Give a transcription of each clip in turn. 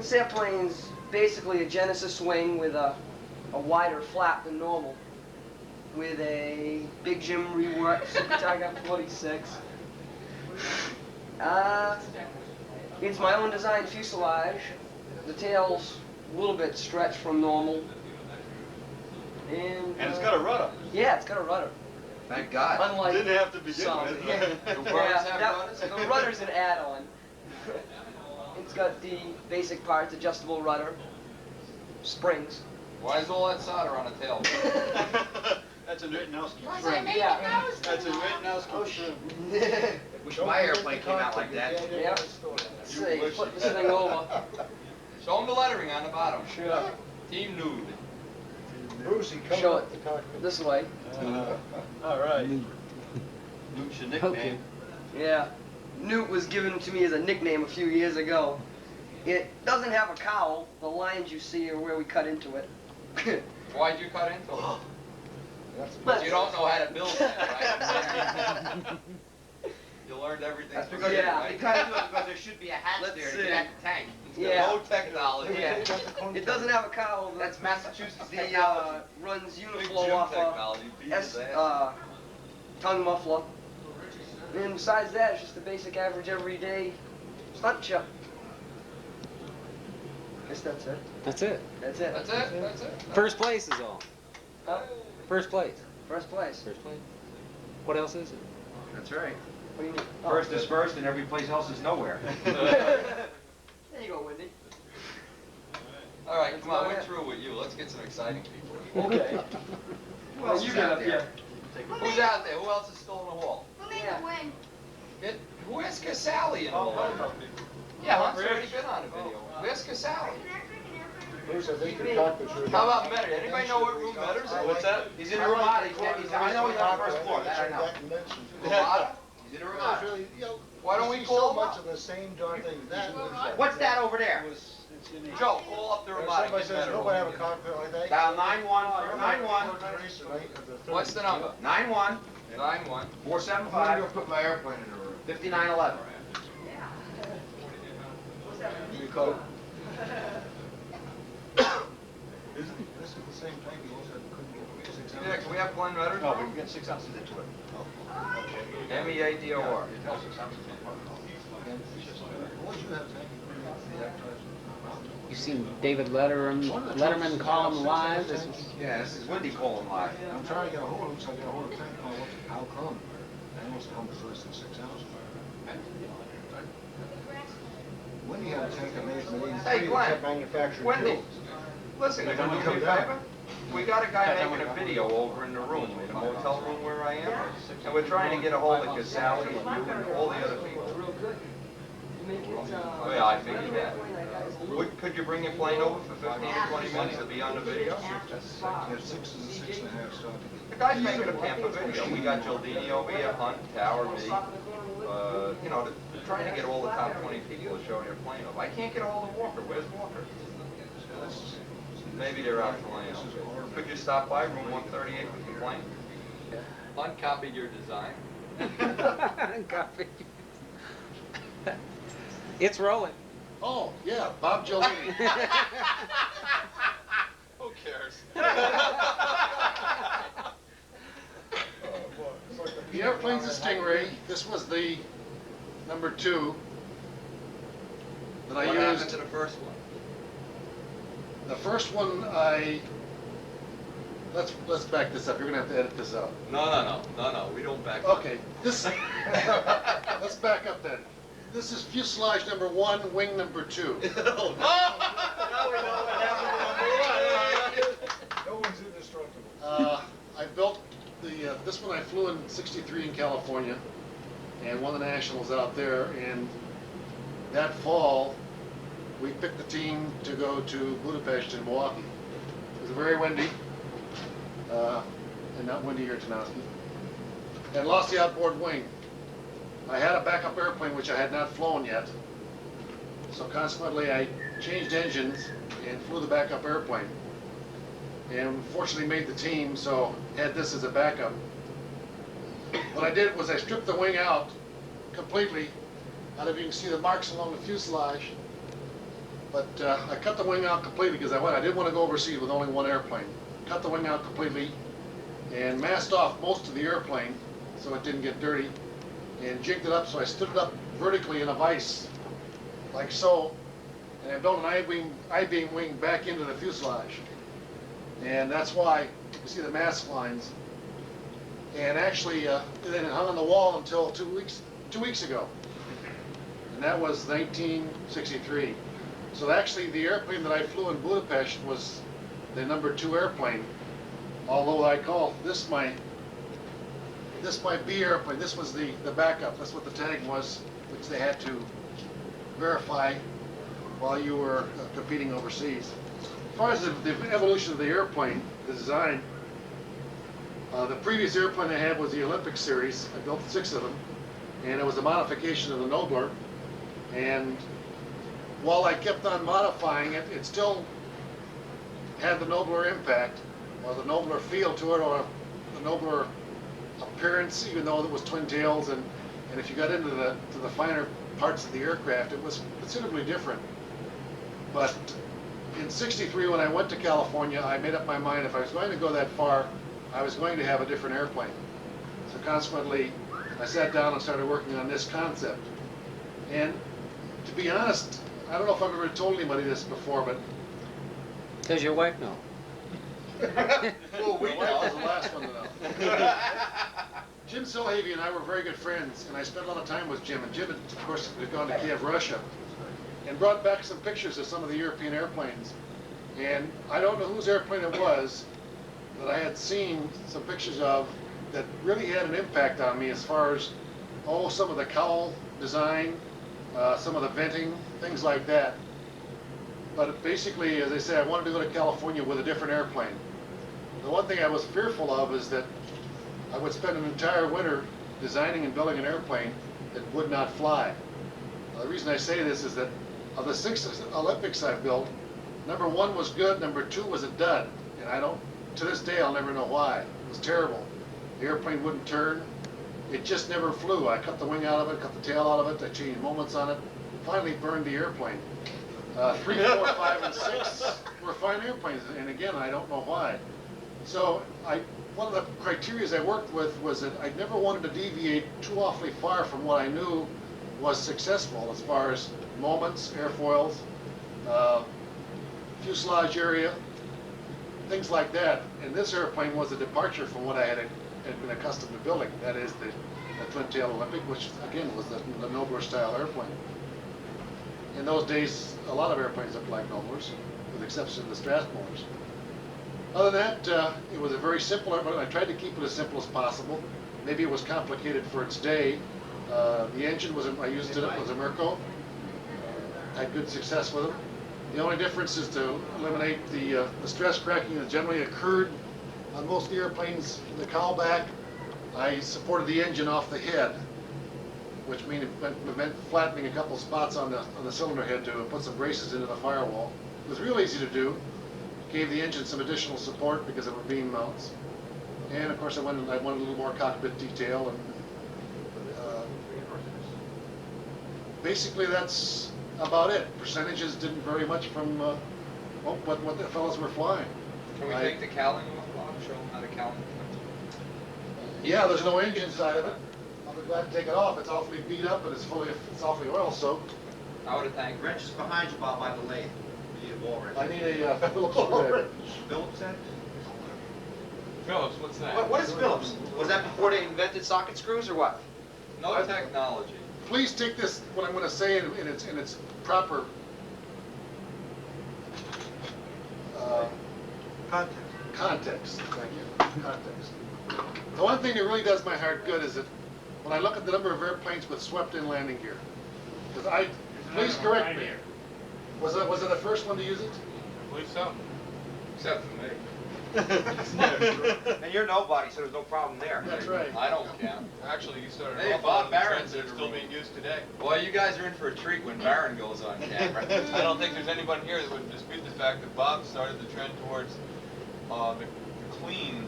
This airplane's basically a Genesis wing with a wider flap than normal, with a Big Jim reworked Super Tiger 46. It's my own design fuselage. The tail's a little bit stretched from normal. And it's got a rudder. Yeah, it's got a rudder. Thank God. Unlike Didn't have to begin some. with. The rudder's an add-on. It's got the basic parts, adjustable rudder, springs. Why is all that solder on the tail? That's a Rittenowski Was I trim. making Yeah. those? That's a Rittenowski trim. Wish my airplane came out like that. Yep. Let's see, flip this thing over. Show them the lettering on the bottom. Sure. Team Nude. Show it this way. All right. Luke's your nickname. Yeah. Newt was given to me as a nickname a few years ago. It doesn't have a cowl. The lines you see are where we cut into it. Why'd you cut into it? Because you don't know how to build it, right? You learned everything. That's because Yeah. you cut into it because there should be a hatch Let's there to see. get at the tank. Yeah. No technology. Yeah. It doesn't have a cowl. That's Massachusetts The technology. runs Big Uniflow Jim off technology. Beat his ass. tongue muffler. And besides that, it's just the basic average everyday stunt chip. Guess that's it. That's it. That's it. That's it. That's it. First place is all. Huh? First place. First place. First place. What else is it? That's right. What do you mean? Oh. First is first and every place else is nowhere. There you go, Wendy. All right, Let's come on, go we're ahead. through with you. Let's get some exciting people. Okay. Who else you is get out up there? here. Who's out there? Who else is still in the hall? Who made Yeah. the wing? Where's Casali in the hall? Yeah, Hunt's already been on the video. Where's Casali? How about Metter? Anybody know what room Metter's in? What's that? He's in a Ramada. I know he's on the first floor. That I know. Ramada? He's in a Ramada. Why don't we call him up? of the same darn thing. What's that over there? Joe, call up the Ramada. Somebody Get says, Metter. nobody have a cockpit like that. Dial 91 for 91. What's the number? 91 91. 475 put my airplane in the room. 5911. This is the same tank you also couldn't get 6 Yeah, can we have Glenn Metter? No, we can get 6 ounces into it. M-E-A-D-O-R. No, 6 ounces. What you have tank? You've seen David Letterman call him live. This was, Yeah, this is Wendy calling live. I'm trying to get a hold of him, so I get a hold of the tank. How come? I almost come to less than 6 ounces. Wendy had a tank that made Hey, Glenn. manufactured Wendy. fuels. Listen, can you do me a favor? We got a guy making a video over in the room, in the motel room where I am, and we're trying to get a hold of Casali and you and all the other people. Real good. You make it, Oh, yeah, I figured that. Could you bring your plane over for 15 or 20 minutes to be on the video? Yeah, 6 is a 6.5 starting. The guy's making a Tampa video. We got Galdini over here, Hunt, Tower, me. You know, they're trying to get all the top 20 people to show their plane over. I can't get a hold of Walker. Where's Walker? Maybe they're out flying. Could you stop by room 138 with the plane? Uncopied your design. Copy. It's rolling. Oh, yeah, Bob Gildini. Who cares? The airplane's a Stingray. This was the number 2 that I What used. happened to the first one? The first one let's back this up. You're gonna have to edit this out. No, we don't back up. Okay, this let's back up then. This is fuselage number 1, wing number 2. Now we know what happened to number 1. No one's indestructible. I built the this one I flew in '63 in California, and won the nationals out there. And that fall, we picked the team to go to Budapest and Milwaukee. It was very windy, and not windy here at Tanowski. And lost the outboard wing. I had a backup airplane which I had not flown yet, so consequently I changed engines and flew the backup airplane. And fortunately made the team, so had this as a backup. What I did was I stripped the wing out completely. Out of you can see the marks along the fuselage. But I cut the wing out completely because I didn't want to go overseas with only one airplane. Cut the wing out completely and masked off most of the airplane so it didn't get dirty, and jigged it up so I stood it up vertically in a vise, like so, and I built an I-beam wing back into the fuselage. And that's why you see the mask lines. And actually, then it hung on the wall until 2 weeks ago. And that was 1963. So actually, the airplane that I flew in Budapest was the #2 airplane. Although I call this my B airplane. This was the backup. That's what the tag was, which they had to verify while you were competing overseas. As far as the evolution of the airplane, the design, the previous airplane I had was the Olympic series. I built 6 of them, and it was a modification of the Nobler. And while I kept on modifying it, it still had the Nobler impact, or the Nobler feel to it, or the Nobler appearance, even though it was twin tails. And if you got into the finer parts of the aircraft, it was considerably different. But in '63, when I went to California, I made up my mind if I was going to go that far, I was going to have a different airplane. So consequently, I sat down and started working on this concept. And to be honest, I don't know if I've ever told anybody this before, but Does your wife know? well, my wife was the last one to know. Jim Silhavy and I were very good friends, and I spent a lot of time with Jim. And Jim, of course, had gone to Kiev, Russia, and brought back some pictures of some of the European airplanes. And I don't know whose airplane it was that I had seen some pictures of that really had an impact on me as far as, some of the cowl design, some of the venting, things like that. But basically, as I say, I wanted to go to California with a different airplane. The one thing I was fearful of is that I would spend an entire winter designing and building an airplane that would not fly. The reason I say this is that of the 6 Olympics I've built, #1 was good, #2 was a dud. And to this day, I'll never know why. It was terrible. The airplane wouldn't turn. It just never flew. I cut the wing out of it, cut the tail out of it, I changed moments on it, finally burned the airplane. 3, 4, 5, and 6 were fine airplanes, and again, I don't know why. So one of the criteria I worked with was that I never wanted to deviate too awfully far from what I knew was successful as far as moments, airfoils, fuselage area, things like that. And this airplane was a departure from what I had been accustomed to building. That is the twin-tail Olympic, which again was the Nobler style airplane. In those days, a lot of airplanes looked like Noblers, with the exception of the Strathmores. Other than that, it was a very simple airplane. I tried to keep it as simple as possible. Maybe it was complicated for its day. The engine was I used it was a Merco. Had good success with them. The only difference is to eliminate the stress cracking that generally occurred on most of the airplanes in the cowl back. I supported the engine off the head, which meant flattening a couple spots on the cylinder head to put some braces into the firewall. It was real easy to do. Gave the engine some additional support because of beam mounts. And of course I wanted a little more cockpit detail, and basically that's about it. Percentages didn't vary much from what the fellows were flying. Can we take the cowling off? Show them how the cowling. Yeah, there's no engine inside of it. I'll be glad to take it off. It's awfully beat up, and it's awfully oil soaked. I would have thanked. Wrench is behind you, Bob, by the lathe. You need a ball wrench. I need a Phillips screwdriver. Phillips head? Phillips, what's that? What is Phillips? Was that before they invented socket screws or what? No technology. Please take this, what I'm going to say, in its proper context. Thank you. Context. The one thing that really does my heart good is that when I look at the number of airplanes with swept-in landing gear, because please correct me. Was it the first one to use it? I believe so. Except for me. And you're nobody, so there's no problem there. That's right. I don't count. Actually, you started Hey, off Bob on the Barron's trends that are still interviewing. being used today. Well, you guys are in for a treat when Bardn goes on camera. I don't think there's anyone here that would dispute the fact that Bob started the trend towards the clean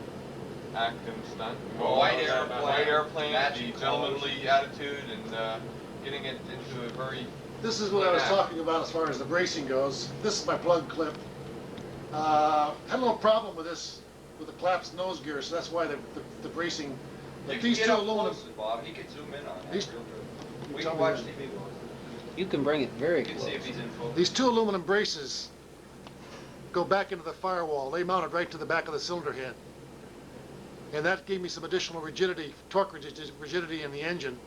acting stunt. White White airplane, matching the gentlemanly attitude, and getting it into a very This is what I was talking about as far as the bracing goes. This is my plug clip. Had a little problem with this, with the collapsed nose gear, so that's why the bracing. You But can these get two up aluminum. close, Bob. He could zoom in on that. These- real good. You We tell can me watch when. TV. You can bring it very You can close. see if he's in focus. These two aluminum braces go back into the firewall. They mounted right to the back of the cylinder head. And that gave me some additional rigidity, torque rigidity in the engine.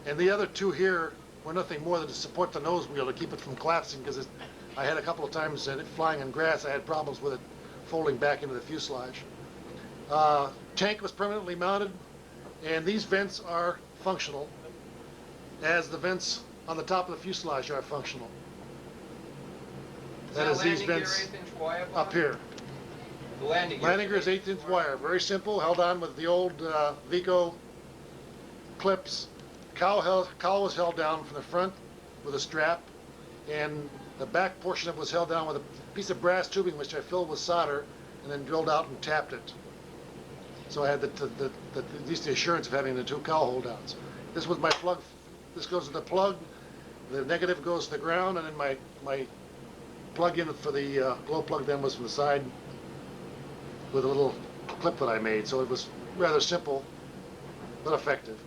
And the other two here were nothing more than to support the nose wheel to keep it from collapsing, because I had a couple of times flying in grass, I had problems with it folding back into the fuselage. Tank was permanently mounted, and these vents are functional, as the vents on the top of the fuselage are functional. That is these vents up here. The landing Landing gear is 1/8" wire, very simple, held on with the old Vico clips. Cowl was held down from the front with a strap, and the back portion of it was held down with a piece of brass tubing which I filled with solder and then drilled out and tapped it. So I had at least the assurance of having the two cowl hold downs. This was my plug. This goes to the plug. The negative goes to the ground, and then my plug-in for the glow plug then was from the side with a little clip that I made. So it was rather simple, but effective.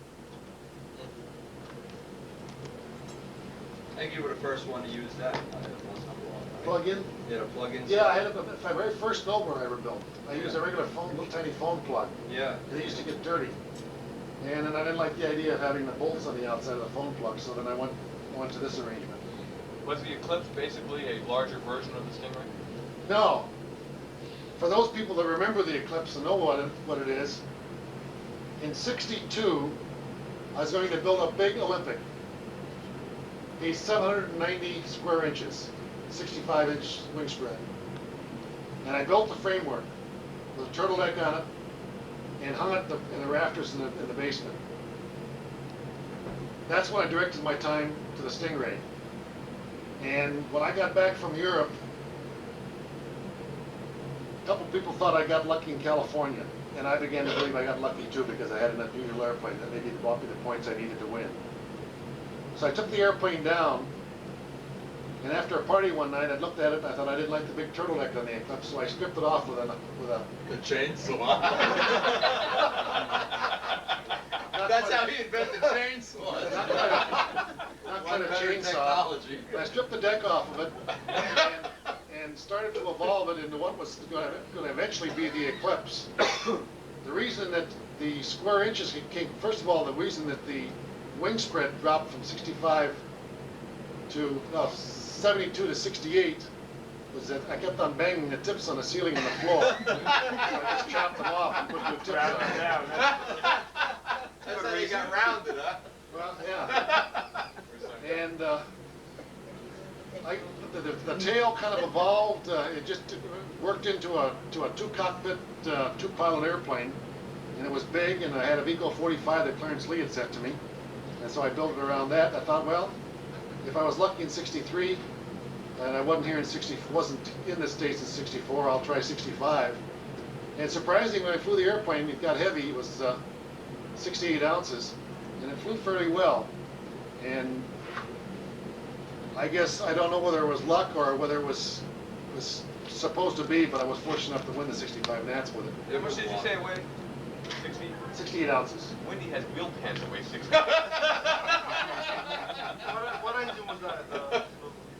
I think you were the first one to use that. Plug-in? Yeah, a plug-in. Yeah, I had it my very first snowboard I ever built. I used a regular phone, little tiny phone plug. Yeah. They used to get dirty. And then I didn't like the idea of having the bolts on the outside of the phone plug, so then I went to this arrangement. Was the Eclipse basically a larger version of the Stingray? No. For those people that remember the Eclipse and know what it is, in '62, I was going to build a big Olympic. He's 790 square inches, 65-inch wing spread. And I built the framework with a turtleneck on it and hung it in the rafters in the basement. That's when I directed my time to the Stingray. And when I got back from Europe, a couple people thought I got lucky in California. And I began to believe I got lucky too, because I had an unusual airplane that maybe brought me the points I needed to win. So I took the airplane down, and after a party one night, I looked at it and I thought I didn't like the big turtleneck on the Eclipse, so I stripped it off with a chainsaw. That's how he invented chainsaws. not quite a chainsaw. I stripped the deck off of it and started to evolve it into what was going to eventually be the Eclipse. The reason that the square inches came, first of all, the reason that the wing spread dropped from 65 to 72 to 68 was that I kept on banging the tips on the ceiling and the floor. So I just chopped them off and put new tips on. That's how you got rounded, huh? Well, yeah. And the tail kind of evolved. It just worked into a two-cockpit, two-pilot airplane, and it was big. And I had a Vico 45 that Clarence Lee had sent to me, and so I built it around that. I thought, well, if I was lucky in '63, and I wasn't in the States in '64, I'll try '65. And surprisingly, when I flew the airplane, it got heavy. It was 68 ounces, and it flew fairly well. And I guess I don't know whether it was luck or whether it was supposed to be, but I was fortunate enough to win the 65 Nats with it. How much did you say it weighed? 60? 68 ounces. Wendy has wheel pants that weigh 60. What engine was that?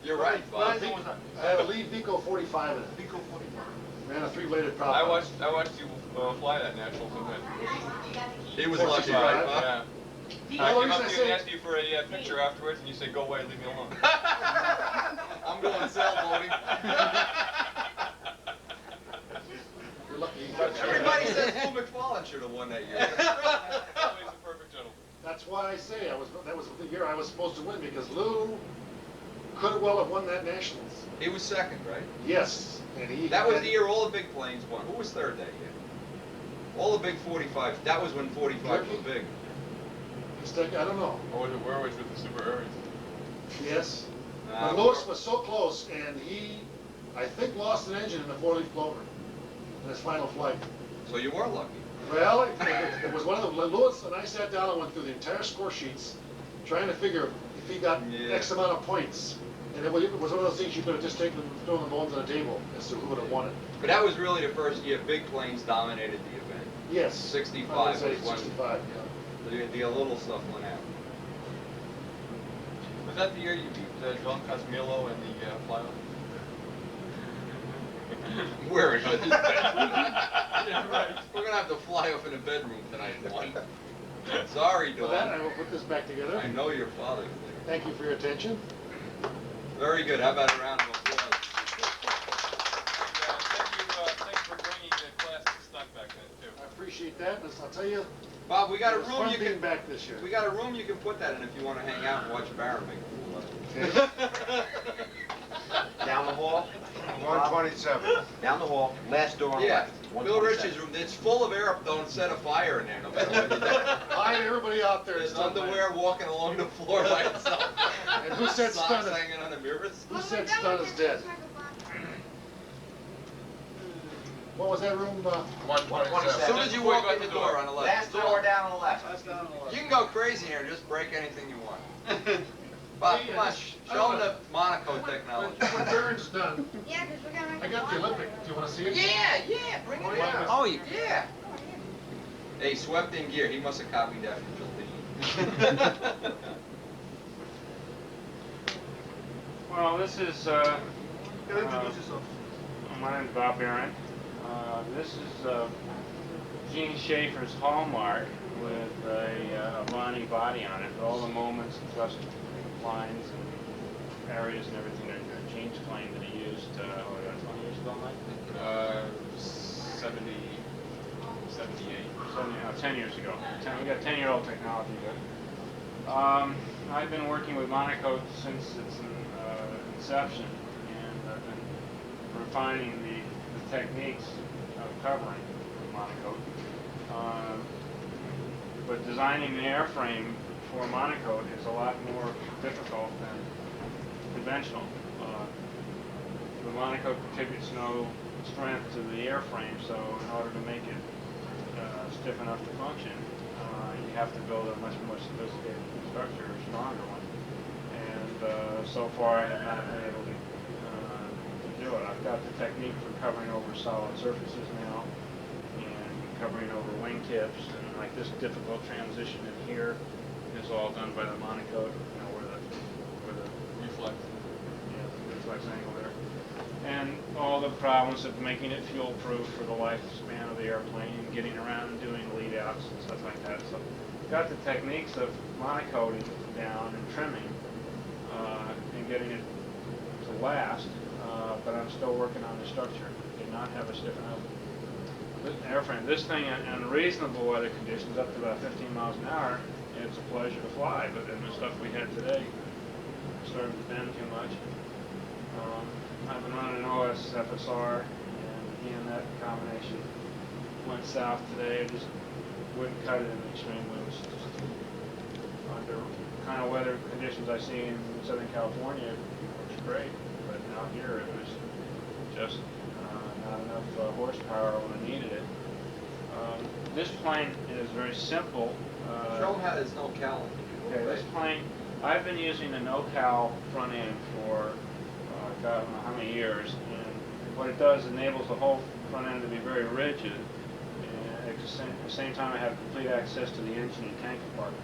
You're right, What Bob. engine was that? I had a Lee Vico 45 in it. Vico 45. Ran a 3-bladed prop. I watched you fly that national event. He was 45. lucky, right, Bob? Yeah. Well, I the came reason up I to you say- and asked you for a picture afterwards, and you said, "Go away, leave me alone." I'm going sailboating. You're lucky. Everybody says Lou McFarlane should have won that year. Always a perfect gentleman. That's why I say that was the year I was supposed to win, because Lou could well have won that Nationals. He was second, right? Yes, and he. That was the year all the big planes won. Who was third that year? All the big 45s. That was when 45s were big. I don't know. Or was it Werwage with the Super Aries? Yes. Ah, But Lewis was so close, and he, I think, lost an engine in the 4-leaf blower in his final flight. So you were lucky. Well, it was one of the, Lewis and I sat down and went through the entire score sheets, trying to figure, if he got Yeah. X amount of points. And it was one of those things you could have just taken and thrown the bones on the table as to who would have won it. But that was really the first year big planes dominated the event. Yes. 65 I would say was when 65, yeah. the little stuff went out. Was that the year you beat John Casimiro in the flyover? Where is it? Yeah, right. We're gonna have to fly off in the bedroom tonight, Dawn. Sorry, With that, I Dawn. will put this back together. I know your father. Thank you for your attention. Very good. How about a round of applause? Thanks for bringing the class to Stunt back then too. I appreciate that, and I'll tell you, Bob, we got a it was room fun you being can. back this year. We got a room you can put that in if you want to hang out and watch Bardn make a fool of it. Down the hall. 127. Down the hall. Last door on the Yeah, left. Bill 127. Rich's room. It's full of air. Don't set a fire in there. No matter what you do. Hi to everybody out there. There's Stunt underwear walking along the floor by itself. And who said Socks Stunt is- hanging on the mirrors? Who said Stunt is dead? What was that room? 127. As soon as you walk in the door on the left. Last door down on the left. You can go crazy here and just break anything you want. Bob, come on, show them the Monaco technology. When Bardn's done, Yeah, because we're gonna make I got the Olympic. Do you want to see it? Yeah, bring it in. Oh, you. Yeah. Hey, swept in gear. He must have copied that from Galdini. Well, this is, Introduce yourself. my name's Bob Bardn. This is Gene Schaefer's Hallmark with a Bonnie body on it, with all the moments and thrust lines and areas and everything that Gene's plane that he used, 20 years ago, Mike? 70, 78. 10 years ago. We got 10-year-old technology, but I've been working with Monaco since its inception, and I've been refining the techniques of covering with Monaco. But designing the airframe for Monaco is a lot more difficult than conventional. The Monaco contributes no strength to the airframe, so in order to make it stiff enough to function, you have to build a much more sophisticated structure, a stronger one. And so far I have not been able to do it. I've got the technique for covering over solid surfaces now, and covering over wingtips, and like this difficult transition in here is all done by the Monaco, where the Reflex. reflex angle there. And all the problems of making it fuel proof for the lifespan of the airplane and getting around and doing lead outs and stuff like that. So got the techniques of monocoating down and trimming and getting it to last, but I'm still working on the structure. Did not have a stiff enough airframe. This thing in reasonable weather conditions up to about 15 miles an hour, it's a pleasure to fly, but in the stuff we had today started to bend too much. I've been running an OS FSR, and he and that combination went south today. I just wouldn't cut it in the extreme winds. Just under kind of weather conditions I see in Southern California, it works great, but out here it was just not enough horsepower when I needed it. This plane is very simple. Show them how there's no cal. Okay, this plane, I've been using the no-cal front end for God, I don't know how many years, and what it does enables the whole front end to be very rigid, and at the same time I have complete access to the engine and tank compartment.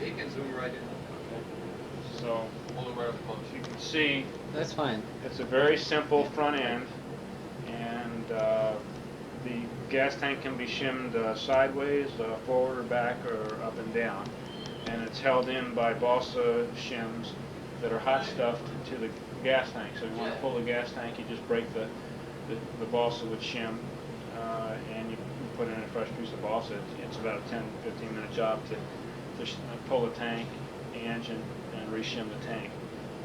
He can zoom right in. Okay. So, Hold it right up close. as you can see, That's fine. it's a very simple front end, and the gas tank can be shimmed sideways, forward or back, or up and down, and it's held in by balsa shims that are hot stuffed to the gas tank. So if you want to pull the gas tank, you just break the balsa with shim, and you put in a fresh piece of balsa. It's about a 10-15 minute job to pull the tank, the engine, and reshim the tank.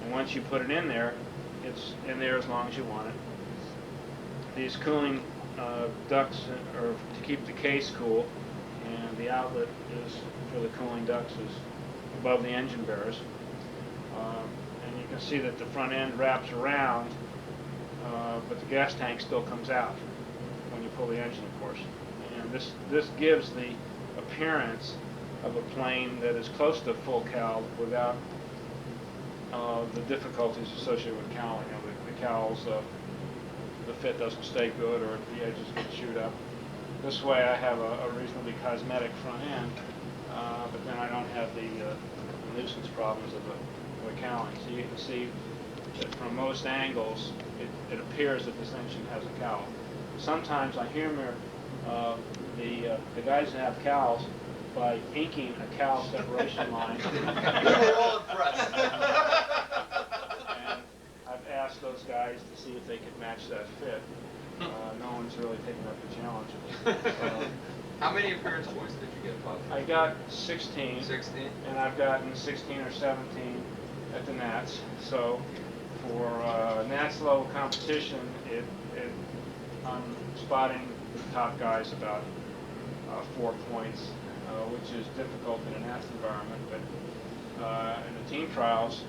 And once you put it in there, it's in there as long as you want it. These cooling ducts are to keep the case cool, and the outlet is for the cooling ducts is above the engine bearers. And you can see that the front end wraps around, but the gas tank still comes out when you pull the engine, of course. And this gives the appearance of a plane that is close to full cal without the difficulties associated with cowling. The cowls, the fit doesn't stay good, or the edges get chewed up. This way I have a reasonably cosmetic front end, but then I don't have the nuisance problems of the cowling. So you can see that from most angles, it appears that this engine has a cowl. Sometimes I humor the guys that have cowls by inking a cowl separation line. We were all impressed. And I've asked those guys to see if they could match that fit. No one's really taken up the challenge. How many appearance points did you get, Bob? I got 16. 16? And I've gotten 16 or 17 at the Nats. So for Nats level competition, I'm spotting the top guys about 4 points, which is difficult in a Nats environment. But in the team trials,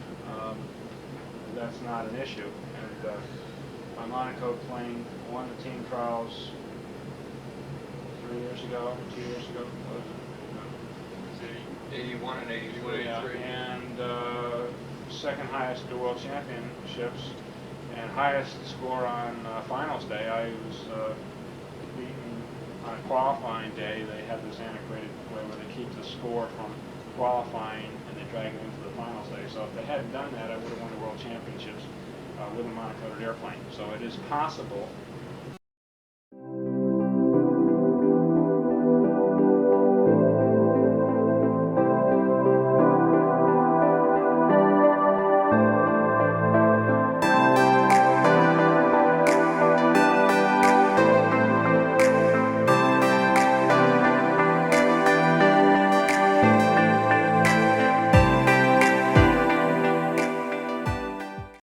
that's not an issue. And my Monaco plane won the team trials 3 years ago, 2 years ago. What was it? 81 and 82, Yeah, 83. and second highest at the World Championships, and highest score on finals day. I was beaten on a qualifying day. They have this antiquated way where they keep the score from qualifying and they drag it into the finals day. So if they hadn't done that, I would have won the World Championships with a monocoated airplane. So it is possible